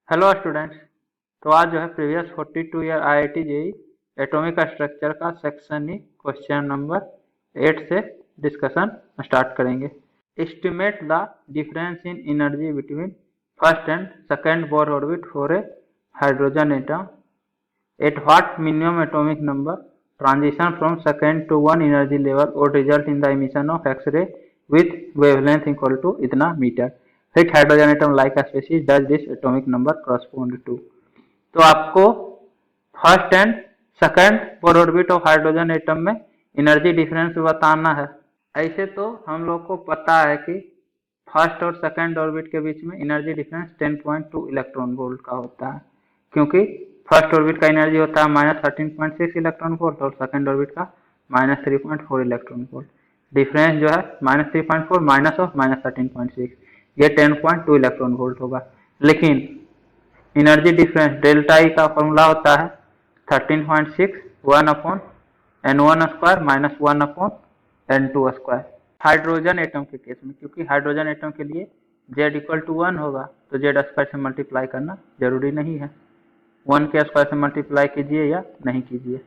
Hello students. तो आज जो है previous 42 year IIT JEE atomic structure का सेक्शन ई क्वेश्चन नंबर 8 से डिस्कशन स्टार्ट करेंगे। Estimate the difference in energy between first and second Bohr orbit for a hydrogen atom at what minimum atomic number transition from second to one energy level और result in the emission of X-ray with wavelength equal to इतना metre. which hydrogen atom like a species does this atomic number correspond to। तो आपको first and second Bohr orbit of hydrogen atom में energy difference बताना है। ऐसे तो हम लोग को पता है कि फर्स्ट और सेकंड ऑर्बिट के बीच में एनर्जी डिफरेंस 10.2 इलेक्ट्रॉन वोल्ट का होता है, क्योंकि फर्स्ट ऑर्बिट का एनर्जी होता है -13.6 इलेक्ट्रॉन वोल्ट और सेकंड ऑर्बिट का -3.4 इलेक्ट्रॉन वोल्ट। डिफरेंस जो है -3.4 माइनस ऑफ -13.6, ये 10.2 इलेक्ट्रॉन वोल्ट होगा। लेकिन एनर्जी डिफरेंस डेल्टा ई का फॉर्मूला होता है 13.6 1/n1² minus 1/n2²। Hydrogen atom के केस में, क्योंकि हाइड्रोजन एटम के लिए z = 1 होगा तो z² से मल्टीप्लाई करना जरूरी नहीं है। 1 के स्क्वायर से मल्टीप्लाई कीजिए या नहीं कीजिए।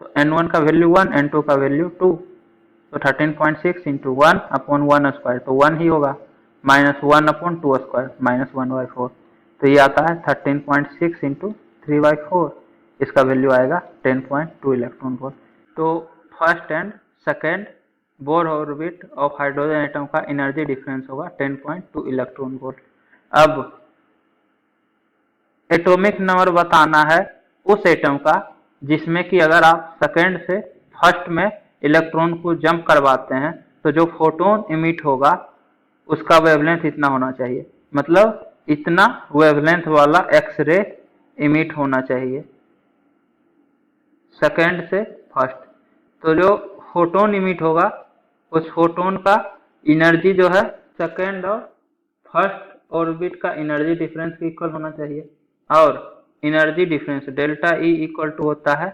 तो n1 का वैल्यू 1, n2 का वैल्यू 2, तो 13.6 इंटू 1/1² तो 1 ही होगा, माइनस 1/2² माइनस 1/4, तो ये आता है 13.6 इंटू 3/4, इसका वैल्यू आएगा 10.2 इलेक्ट्रॉन वोल्ट। तो first and second Bohr orbit of hydrogen atom का एनर्जी डिफरेंस होगा 10.2 इलेक्ट्रॉन वोल्ट। अब एटॉमिक नंबर बताना है उस एटम का जिसमें कि अगर आप सेकेंड से फर्स्ट में इलेक्ट्रॉन को जंप करवाते हैं तो जो फोटोन इमिट होगा उसका वेवलेंथ इतना होना चाहिए, मतलब इतना वेवलेंथ वाला एक्सरे इमिट होना चाहिए सेकेंड से फर्स्ट। तो जो फोटोन इमिट होगा उस फोटोन का एनर्जी जो है सेकेंड और फर्स्ट ऑर्बिट का एनर्जी डिफरेंस के इक्वल होना चाहिए। और energy difference delta E equal to होता है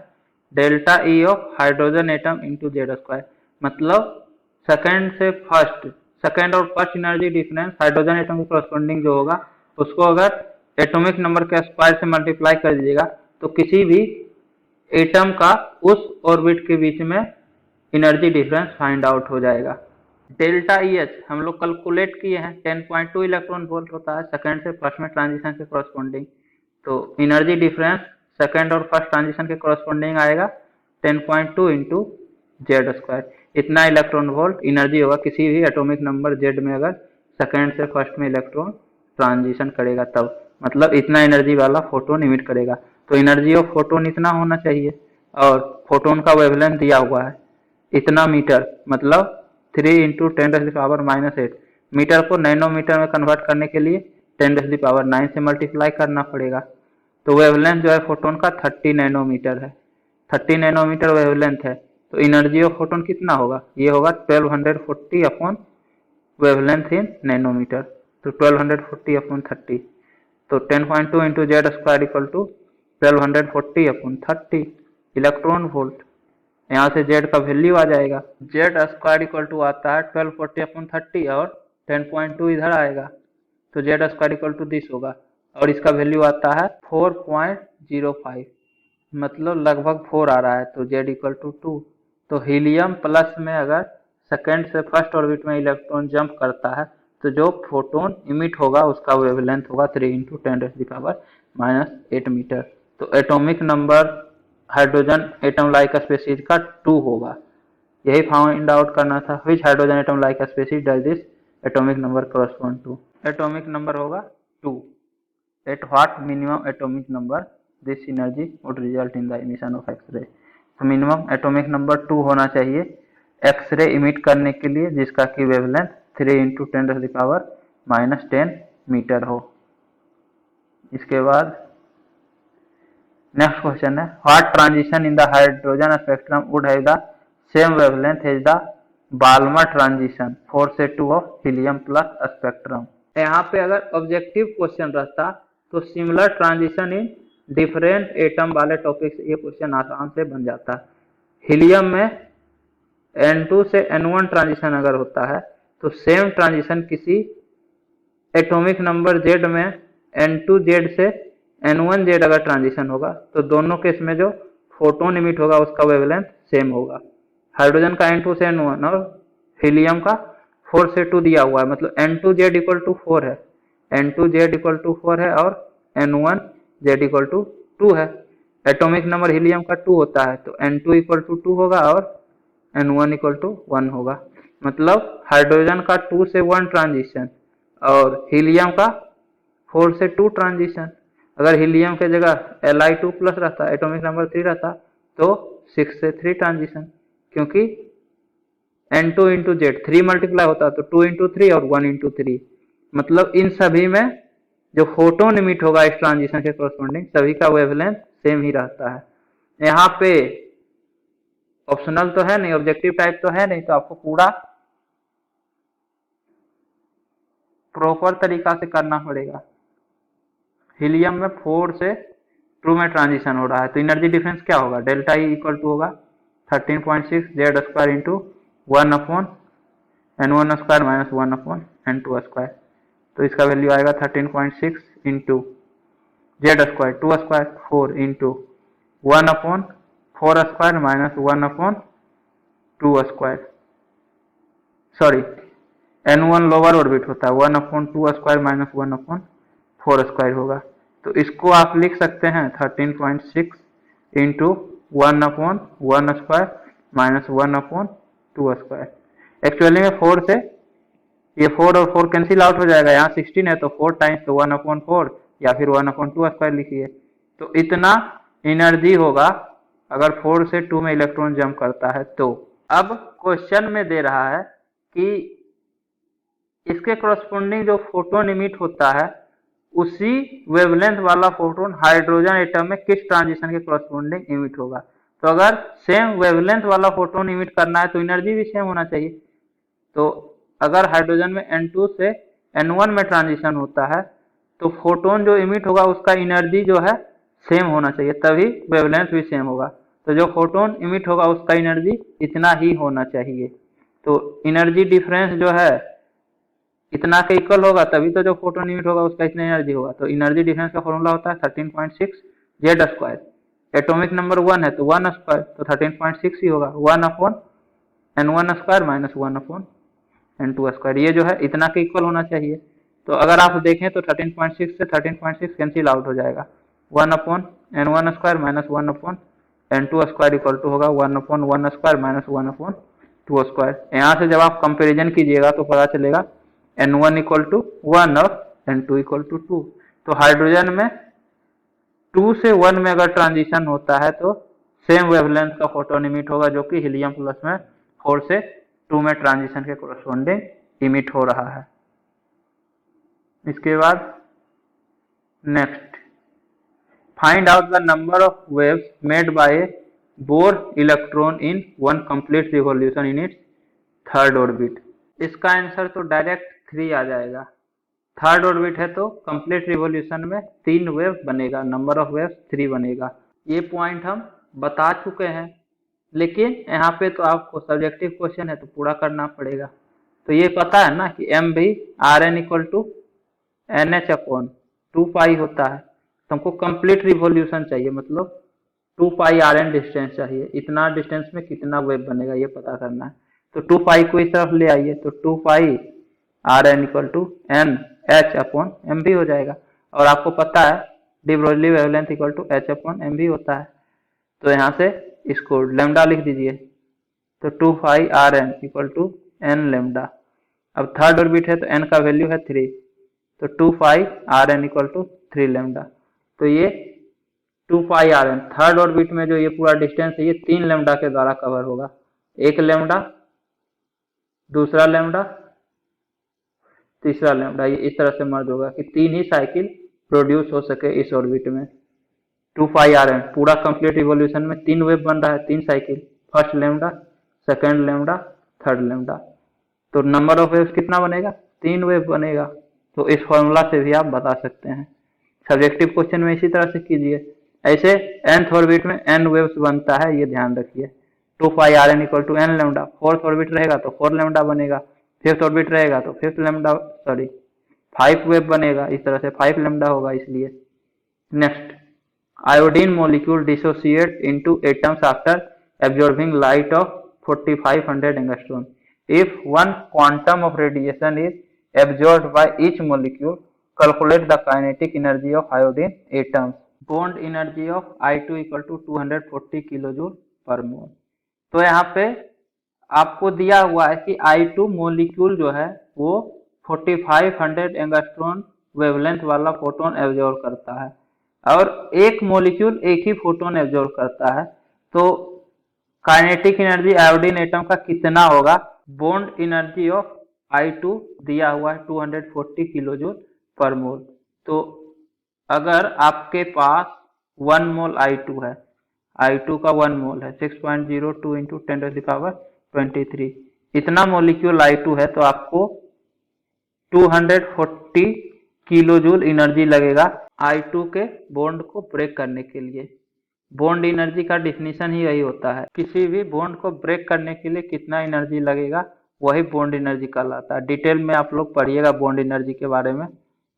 delta E of hydrogen atom into z²। मतलब सेकेंड से फर्स्ट, सेकेंड और first energy difference hydrogen atom के कॉरस्पॉन्डिंग जो होगा उसको अगर एटॉमिक नंबर के स्क्वायर से मल्टीप्लाई कर दीजिएगा तो किसी भी एटम का उस ऑर्बिट के बीच में एनर्जी डिफरेंस फाइंड आउट हो जाएगा। डेल्टा ई एच हम लोग कैलकुलेट किए हैं 10.2 इलेक्ट्रॉन वोल्ट होता है सेकेंड से फर्स्ट में ट्रांजिशन के कॉरस्पॉन्डिंग। तो एनर्जी डिफरेंस सेकेंड और फर्स्ट ट्रांजिशन के कॉरस्पॉन्डिंग आएगा 10.2 इंटू z²। इतना इलेक्ट्रॉन वोल्ट एनर्जी होगा किसी भी एटॉमिक नंबर z में अगर सेकेंड से फर्स्ट में इलेक्ट्रॉन ट्रांजिशन करेगा तब, मतलब इतना एनर्जी वाला फोटोन इमिट करेगा। तो एनर्जी ऑफ फोटोन इतना होना चाहिए और फोटोन का वेवलेंथ दिया हुआ है इतना मीटर, मतलब 3 इंटू 10⁻⁻8। मीटर को नैनोमीटर में कन्वर्ट करने के लिए 10⁹ से मल्टीप्लाई करना पड़ेगा। तो वेवलेंथ जो है फोटोन का 30 नैनोमीटर है, 30 नैनोमीटर वेवलेंथ है। तो एनर्जी ऑफ फोटोन कितना होगा, ये होगा 1240 अपॉन वेवलेंथ इन नैनोमीटर, तो 1240 अपॉन 30, तो 10.2 into z² equal to 1240 upon 30 electron volt. यहाँ से z का वैल्यू आ जाएगा, z² इक्वल टू आता है 1240 अपॉन 30 और 10.2 इधर आएगा तो z² इक्वल टू दिस होगा और इसका वैल्यू आता है 4.05, मतलब लगभग 4 आ रहा है, तो z इक्वल टू 2। तो हीलियम प्लस में अगर सेकेंड से फर्स्ट ऑर्बिट में इलेक्ट्रॉन जंप करता है तो जो फोटोन इमिट होगा उसका वेवलेंथ होगा 3 इंटू 10⁻⁻8 मीटर। तो atomic number hydrogen atom like species का 2 होगा, यही फाइंड आउट करना था। Which hydrogen atom like species does this atomic number correspond to. Atomic number होगा 2। At what minimum atomic number this energy would result in the emission of X-ray. तो minimum atomic number 2 होना चाहिए x ray emit करने के लिए जिसका की wavelength 3 into 10⁻⁻10 metre हो। इसके बाद नेक्स्ट क्वेश्चन है what transition in the hydrogen spectrum would have the same wavelength as the Balmer transition 4 से 2 ऑफ हीलियम प्लस स्पेक्ट्रम। यहाँ पे अगर ऑब्जेक्टिव क्वेश्चन रहता तो similar transition in different atom वाले टॉपिक से ये क्वेश्चन आसान से बन जाता। हीलियम में N2 से N1 ट्रांजिशन अगर होता है तो सेम ट्रांजिशन किसी एटॉमिक नंबर Z में N2Z से N1Z अगर ट्रांजिशन होगा तो दोनों केस में जो फोटोन इमिट होगा उसका वेवलेंथ सेम होगा। हाइड्रोजन का N2 से N1 और हीलियम का 4 से 2 दिया हुआ है, मतलब N2Z इक्वल टू 4 है, N2Z इक्वल टू 4 है और N1Z इक्वल टू 2 है। एटॉमिक नंबर हीलियम का 2 होता है तो N2 इक्वल टू 2 होगा और N1 इक्वल टू 1 होगा। मतलब हाइड्रोजन का 2 से 1 ट्रांजिशन और हीलियम का 4 से 2 ट्रांजिशन। अगर हीलियम के जगह Li2 प्लस रहता, एटॉमिक नंबर 3 रहता तो 6 से 3 ट्रांजिशन, क्योंकि N2 इंटू जेड 3 मल्टीप्लाई होता तो 2 इंटू 3 और 1 इंटू 3, मतलब इन सभी में जो फोटोन इमिट होगा इस ट्रांजिशन के कॉरस्पॉन्डिंग सभी का वेवलेंथ सेम ही रहता है। यहाँ पे ऑप्शनल तो है नहीं, ऑब्जेक्टिव टाइप तो है नहीं, तो आपको पूरा प्रॉपर तरीका से करना पड़ेगा। हीलियम में 4 से 2 में ट्रांजिशन हो रहा है तो एनर्जी डिफरेंस क्या होगा, डेल्टा ई इक्वल टू होगा 13.6 Z square into 1 upon N1 square minus 1 upon N2 square. तो इसका वैल्यू आएगा 13.6 into Z square 2 square 4 into 1 upon 4 square minus 1 upon 2 square, sorry N1 lower orbit होता है 1 upon 2 square minus 1 upon 4 square होगा। तो इसको आप लिख सकते हैं 13.6 into 1 upon 1 square minus 1 upon 2 square. Actually में 4 से ये 4 और 4 कैंसिल आउट हो जाएगा, यहाँ 16 है तो 4 टाइम्स तो 1 अपॉन 4 या फिर 1 अपॉन 2 स्क्वायर लिखिए। तो इतना एनर्जी होगा अगर 4 से 2 में इलेक्ट्रॉन जंप करता है। तो अब क्वेश्चन में दे रहा है कि इसके कॉरस्पॉन्डिंग जो फोटोन इमिट होता है उसी वेवलेंथ वाला फोटोन हाइड्रोजन एटम में किस ट्रांजिशन के कॉरस्पॉन्डिंग इमिट होगा। तो अगर सेम वेवलेंथ वाला फोटोन इमिट करना है तो एनर्जी भी सेम होना चाहिए। तो अगर हाइड्रोजन में N2 से N1 में ट्रांजिशन होता है तो फोटोन जो इमिट होगा उसका एनर्जी जो है सेम होना चाहिए, तभी वेवलेंथ भी सेम होगा। तो जो फोटोन इमिट होगा उसका एनर्जी इतना ही होना चाहिए। तो एनर्जी डिफरेंस जो है इतना के इक्वल होगा तभी तो जो फोटोन इमिट होगा उसका इतना एनर्जी होगा। तो एनर्जी डिफरेंस का फॉर्मूला होता है 13.6 जेड स्क्वायर। एटॉमिक नंबर 1 है तो 1 स्क्वायर तो 13.6 ही होगा 1 upon N1 square minus 1 upon N2 square. ये जो है इतना के इक्वल होना चाहिए। तो अगर आप देखें तो 13.6 से 13.6 कैंसिल आउट हो जाएगा, 1 upon N1 square minus 1 upon N2 square equal to होगा 1 upon 1 square minus 1 upon 2 square. यहाँ से जब आप कंपेरिजन कीजिएगा तो पता चलेगा N1 इक्वल टू 1 और N2 इक्वल टू 2। तो हाइड्रोजन में 2 से 1 में अगर ट्रांजिशन होता है तो सेम वेवलेंथ का फोटोन इमिट होगा, जो कि हीलियम प्लस में 4 से 2 में ट्रांजिशन के कोरस्पॉन्डिंग इमिट हो रहा है। इसके बाद next, find out the number of waves made by A bore electron in one complete revolution in its third orbit. इसका आंसर तो डायरेक्ट 3 आ जाएगा। थर्ड ऑर्बिट है तो कंप्लीट रिवॉल्यूशन में 3 वेव बनेगा, नंबर ऑफ वेव्स 3 बनेगा। ये पॉइंट हम बता चुके हैं, लेकिन यहाँ पे तो आपको सब्जेक्टिव क्वेश्चन है तो पूरा करना पड़ेगा। तो ये पता है ना कि एम भी R N equal to N H upon 2 pi होता है। तो हमको कंप्लीट रिवॉल्यूशन चाहिए, मतलब 2 पाई आर एन डिस्टेंस चाहिए। इतना डिस्टेंस में कितना वेव बनेगा ये पता करना है। तो 2 पाई को इस तरफ ले आइए तो 2 pi r N equal to N H upon m भी हो जाएगा। और आपको पता है de Broglie wavelength equal to h upon m भी होता है। तो यहाँ से इसको लेमडा लिख दीजिए, तो 2 pi r N equal to n lambda. अब थर्ड ऑर्बिट है तो एन का वैल्यू है 3, तो 2 pi r N equal to 3 lambda. तो ये 2 pi r n third orbit में जो ये पूरा डिस्टेंस है ये 3 लेमडा के द्वारा कवर होगा। एक लेमडा, दूसरा लेमडा, तीसरा लेमडा, ये इस तरह से मर्ज होगा कि 3 ही साइकिल प्रोड्यूस हो सके इस ऑर्बिट में। 2 पाई आर एन पूरा कंप्लीट रिवॉल्यूशन में 3 वेव बन रहा है, 3 cycle, first lambda, second lambda, third lambda. तो नंबर ऑफ वेव्स कितना बनेगा, 3 वेव बनेगा। तो इस फॉर्मूला से भी आप बता सकते हैं। सब्जेक्टिव क्वेश्चन में इसी तरह से कीजिए। ऐसे nth ऑर्बिट में n वेव्स बनता है, ये ध्यान रखिए। 2 pi r N equal to n lambda. Fourth orbit रहेगा तो 4 लेमडा बनेगा, फिफ्थ ऑर्बिट रहेगा तो 5 लेमडा, सॉरी 5 वेव बनेगा। इस तरह से 5 लेमडा होगा इसलिए। Next, iodine molecule dissociate into atoms after absorbing light of 4500 angstrom. If one quantum of radiation is absorbed by each molecule, calculate the kinetic energy of iodine atoms. Bond energy of I2 equal to 240 kilojoule पर मोल। तो यहाँ पे आपको दिया हुआ है कि I2 molecule जो है वो 4500 एंगस्ट्रॉन वेवलेंथ वाला फोटोन एब्जॉर्ब करता है और एक मोलिक्यूल एक ही फोटोन एब्जॉर्ब करता है, तो काइनेटिक एनर्जी आयोडीन एटम का कितना होगा? बॉन्ड एनर्जी ऑफ I2 दिया हुआ है 240 किलोजूल पर मोल। तो अगर आपके पास 1 मोल I2 है, I2 का 1 मोल है 6.02 इंटू 10⁻23, इतना मोलिक्यूल I2 है तो आपको 240 किलोजूल एनर्जी लगेगा I2 के बॉन्ड को ब्रेक करने के लिए। बॉन्ड एनर्जी का डिफिनीशन ही यही होता है, किसी भी बॉन्ड को ब्रेक करने के लिए कितना एनर्जी लगेगा वही बॉन्ड एनर्जी कहलाता है। डिटेल में आप लोग पढ़िएगा बॉन्ड एनर्जी के बारे में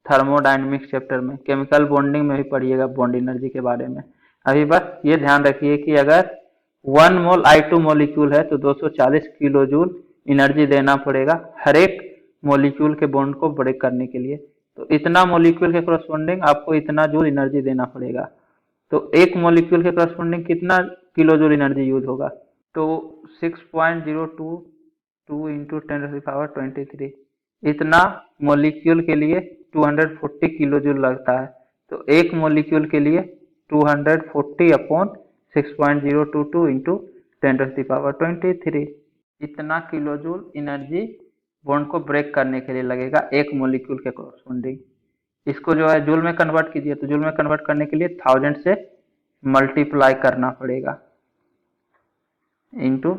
थर्मोडायनेमिक्स चैप्टर में, केमिकल बॉन्डिंग में भी पढ़िएगा बॉन्ड एनर्जी के बारे में। अभी बस ये ध्यान रखिए कि अगर 1 मोल I2 मोलिक्यूल है तो 240 किलोजूल एनर्जी देना पड़ेगा हर एक मोलिक्यूल के बॉन्ड को ब्रेक करने के लिए। तो इतना मोलिक्यूल के करस्पॉन्डिंग आपको इतना जूल एनर्जी देना पड़ेगा। तो एक मोलिक्यूल के करस्पॉन्डिंग कितना किलोजूल एनर्जी यूज होगा? तो 6.022 इंटू 10⁻23, इतना मोलिक्यूल के लिए 240 किलोजूल लगता है। तो एक मोलिक्यूल के लिए 240 अपॉन 6.022 इंटू 10⁻23, इतना किलोजूल एनर्जी बॉन्ड को ब्रेक करने के लिए लगेगा एक मोलिक्यूल के करस्पॉन्डिंग। इसको जो है जूल में कन्वर्ट कीजिए, तो जूल में कन्वर्ट करने के लिए 1000 से मल्टीप्लाई करना पड़ेगा इंटू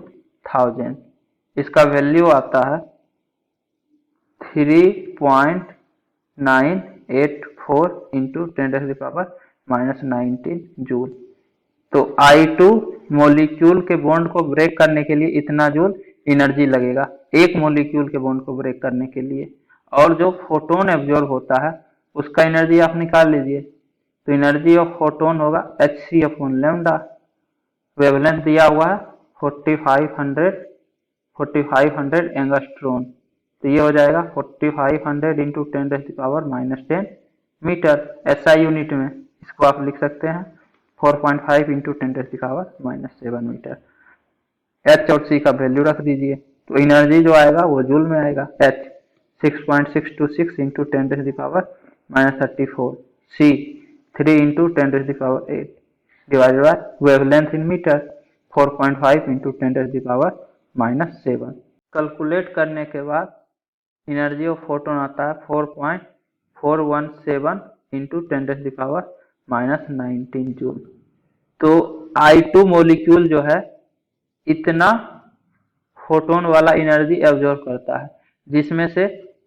1000। इसका वैल्यू आता है 3.984 इंटू 10⁻19 जूल। तो I2 मोलिक्यूल के बॉन्ड को ब्रेक करने के लिए इतना जूल एनर्जी लगेगा एक मोलिक्यूल के बॉन्ड को ब्रेक करने के लिए। और जो फोटोन एब्जॉर्ब होता है उसका एनर्जी आप निकाल लीजिए, तो एनर्जी ऑफ फोटोन होगा Hc अपॉन लैम्डा। वेवलेंथ दिया हुआ है 4500 एंगस्ट्रॉन, तो ये हो जाएगा 4500 इंटू 10⁻10 मीटर। SI यूनिट में इसको आप लिख सकते हैं 4.5 इंटू 10⁻7 मीटर। H और C का वैल्यू रख दीजिए, तो एनर्जी जो आएगा वो जूल में आएगा। H 6.626 इंटू 10⁻34, C 3 इंटू 10⁸ divided by wavelength in metre 4.5 into 10⁻7। Calculate करने के बाद एनर्जी ऑफ फोटोन आता है 4.417 इंटू 10⁻19 जूल। तो I2 मोलिक्यूल जो है इतना फोटोन वाला एनर्जी एब्जॉर्ब करता है, जिसमें से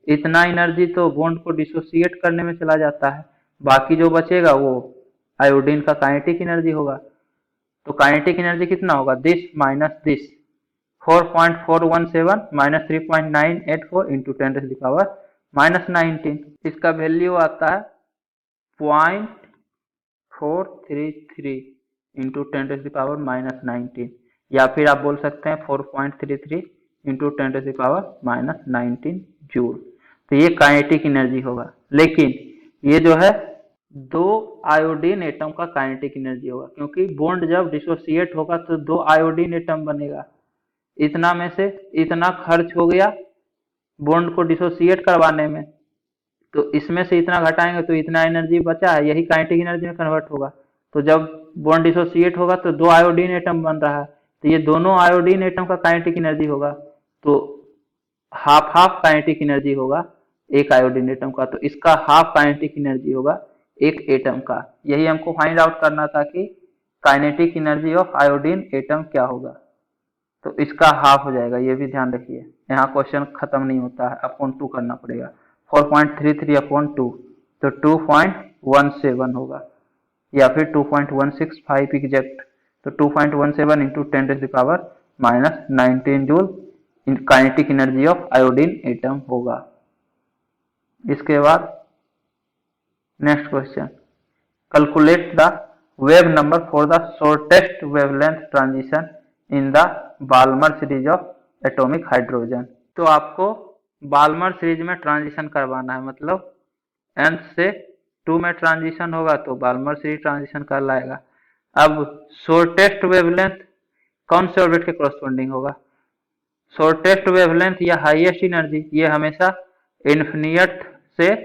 इतना एनर्जी तो बॉन्ड को डिसोसिएट करने में चला जाता है, बाकी जो बचेगा वो आयोडीन का काइनेटिक एनर्जी होगा। तो काइनेटिक एनर्जी कितना होगा? This minus this, 4.417 minus 3.984 into 10⁻19। इसका वैल्यू आता है 0.433 इंटू 10⁻19, या फिर आप बोल सकते हैं 4.33 इंटू 10⁻19 जूल। तो ये काइनेटिक एनर्जी होगा। लेकिन ये जो है दो आयोडीन एटम का काइनेटिक एनर्जी होगा, क्योंकि बॉन्ड जब डिसोसिएट होगा तो दो आयोडीन एटम बनेगा। इतना में से इतना खर्च हो गया बॉन्ड को डिसोसिएट करवाने में, तो इसमें से इतना घटाएंगे तो इतना एनर्जी बचा है, यही काइनेटिक एनर्जी में कन्वर्ट होगा। तो जब बॉन्ड डिसोसिएट होगा तो दो आयोडीन एटम बन रहा है, तो ये दोनों आयोडीन एटम का काइनेटिक एनर्जी होगा, तो हाफ हाफ काइनेटिक एनर्जी होगा एक आयोडीन एटम का। तो इसका हाफ काइनेटिक एनर्जी होगा एक एटम का। यही हमको फाइंड आउट करना था कि kinetic energy of iodine atom क्या होगा। तो इसका हाफ हो जाएगा, ये भी ध्यान रखिए। यहाँ क्वेश्चन खत्म नहीं होता है, अपॉन 2 करना पड़ेगा। 4.33 अपॉन 2 तो 2.17 होगा, या फिर 2.165 एग्जैक्ट, तो 2.17 into 10⁻19 joule kinetic energy of iodine atom होगा। इसके बाद next question, calculate the wave number for the shortest wavelength transition in the Balmer series of atomic hydrogen. तो आपको बाल्मर सीरीज में ट्रांजिशन करवाना है, मतलब n से 2 में ट्रांजिशन होगा तो बाल्मर सीरीज ट्रांजिशन कहलाएगा। अब शॉर्टेस्ट वेवलेंथ कौन से ऑर्बिट के कॉरस्पॉन्डिंग होगा? शॉर्टेस्ट वेवलेंथ या हाईएस्ट एनर्जी, ये हमेशा इन्फिनिट से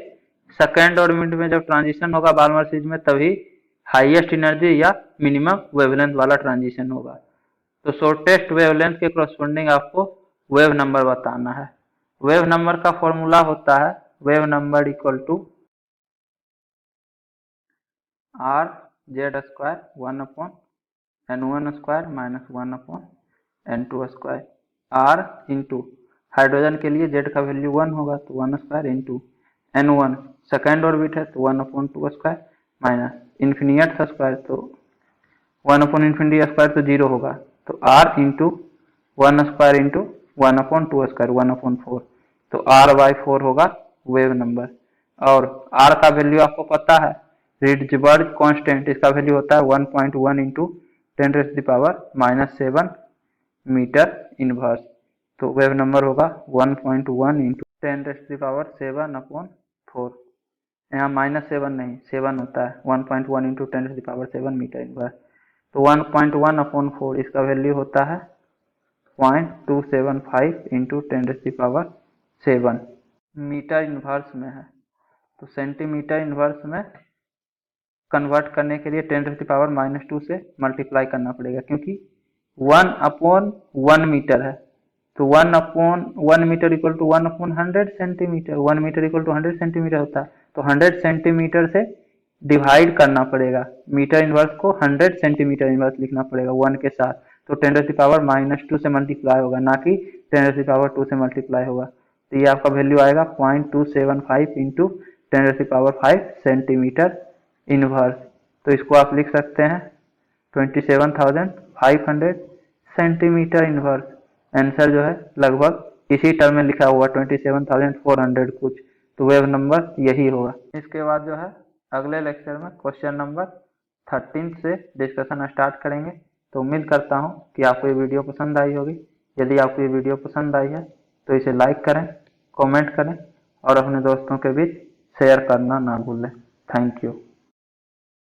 सेकेंड ऑर्बिट में जब ट्रांजिशन होगा बाल्मर सीरीज में, तभी हाईएस्ट एनर्जी या मिनिमम वेवलेंथ वाला ट्रांजिशन होगा। तो शॉर्टेस्ट वेवलेंथ के कॉरस्पॉन्डिंग आपको वेव नंबर बताना है। वेव नंबर का फॉर्मूला होता है wave number equal to R Z square 1/n1 square minus 1/n2 square. R into hydrogen के लिए जेड का वैल्यू 1 होगा तो 1 square into n1 second orbit है तो 1/2 स्क्वायर माइनस इन्फिनिट का स्क्वायर तो 1/infinity स्क्वायर तो 0 होगा तो r into 1 square into 1/2 square 1/4 तो r/4 होगा वेव नंबर। और r का वैल्यू आपको पता है, रिड्जबर्ग कांस्टेंट, इसका वैल्यू होता है 1.1 इंटू 10⁻⁻7 मीटर इनवर्स। तो वेव नंबर होगा 1.1 इंटू 10⁻7/4। यहाँ -7 नहीं 7 होता है, 1.1 इंटू 10⁻7 मीटर इनवर्स। तो 1.1/4 इसका वैल्यू होता है 0.275 इंटू 10⁻7 मीटर इनवर्स में है। तो सेंटीमीटर इनवर्स में कन्वर्ट करने के लिए 10⁻⁻2 से मल्टीप्लाई करना पड़ेगा, क्योंकि 1/1 मीटर है तो 1/1 metre equal to 1/100 centimetre, 1 metre equal to 100 centimetre होता है। तो 100 सेंटीमीटर से डिवाइड करना पड़ेगा, मीटर इनवर्स को 100 सेंटीमीटर इनवर्स लिखना पड़ेगा 1 के साथ। तो 10⁻⁻2 से मल्टीप्लाई होगा, ना कि 10⁻2 से मल्टीप्लाई होगा। तो ये आपका वैल्यू आएगा 0.275 इंटू 10⁻5 सेंटीमीटर इनवर्स। तो इसको आप लिख सकते हैं 27,500 सेंटीमीटर इनवर्स। आंसर जो है लगभग इसी टर्म में लिखा हुआ 27,400 कुछ, तो वेव नंबर यही होगा। इसके बाद जो है अगले लेक्चर में क्वेश्चन नंबर 13 से डिस्कशन स्टार्ट करेंगे। तो उम्मीद करता हूँ कि आपको ये वीडियो पसंद आई होगी। यदि आपको ये वीडियो पसंद आई है तो इसे लाइक करें, कमेंट करें और अपने दोस्तों के बीच शेयर करना ना भूलें। Thank you.